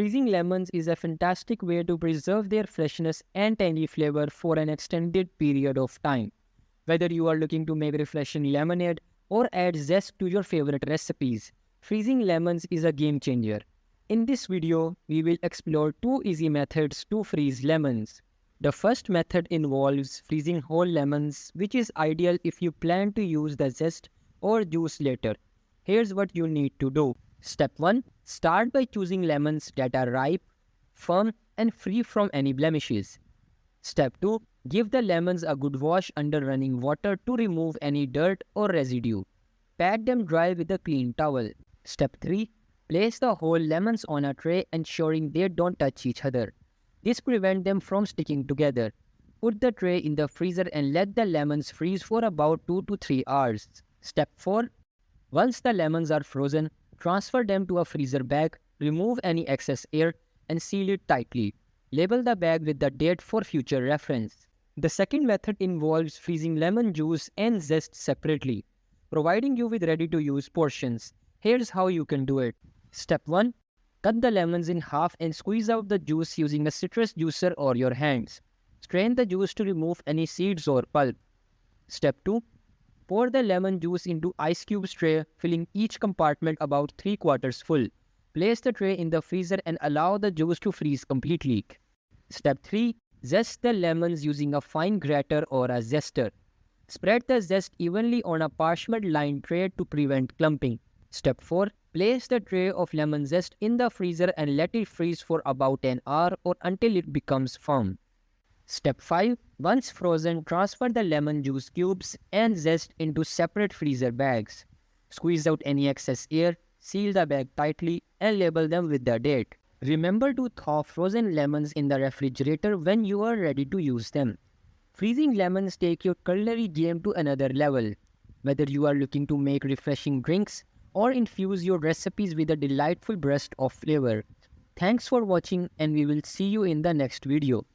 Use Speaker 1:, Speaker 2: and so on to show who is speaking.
Speaker 1: Freezing lemons is a fantastic way to preserve their freshness and tangy flavor for an extended period of time. Whether you are looking to make refreshing lemonade or add zest to your favorite recipes, freezing lemons is a game changer. In this video, we will explore two easy methods to freeze lemons. The first method involves freezing whole lemons, which is ideal if you plan to use the zest or juice later. Here's what you need to do. Step 1. Start by choosing lemons that are ripe, firm, and free from any blemishes. Step 2. Give the lemons a good wash under running water to remove any dirt or residue. Pat them dry with a clean towel. Step 3. Place the whole lemons on a tray, ensuring they don't touch each other. This prevents them from sticking together. Put the tray in the freezer and let the lemons freeze for about 2 to 3 hours. Step 4. Once the lemons are frozen, transfer them to a freezer bag, remove any excess air, and seal it tightly. Label the bag with the date for future reference. The second method involves freezing lemon juice and zest separately, providing you with ready-to-use portions. Here's how you can do it. Step 1. Cut the lemons in half and squeeze out the juice using a citrus juicer or your hands. Strain the juice to remove any seeds or pulp. Step 2. Pour the lemon juice into ice cubes tray, filling each compartment about 3/4 full. Place the tray in the freezer and allow the juice to freeze completely. Step 3. Zest the lemons using a fine grater or a zester. Spread the zest evenly on a parchment-lined tray to prevent clumping. Step 4. Place the tray of lemon zest in the freezer and let it freeze for about an hour or until it becomes firm. Step 5. Once frozen, transfer the lemon juice cubes and zest into separate freezer bags. Squeeze out any excess air, seal the bag tightly, and label them with the date. Remember to thaw frozen lemons in the refrigerator when you are ready to use them. Freezing lemons take your culinary game to another level. Whether you are looking to make refreshing drinks or infuse your recipes with a delightful burst of flavor. Thanks for watching, and we will see you in the next video.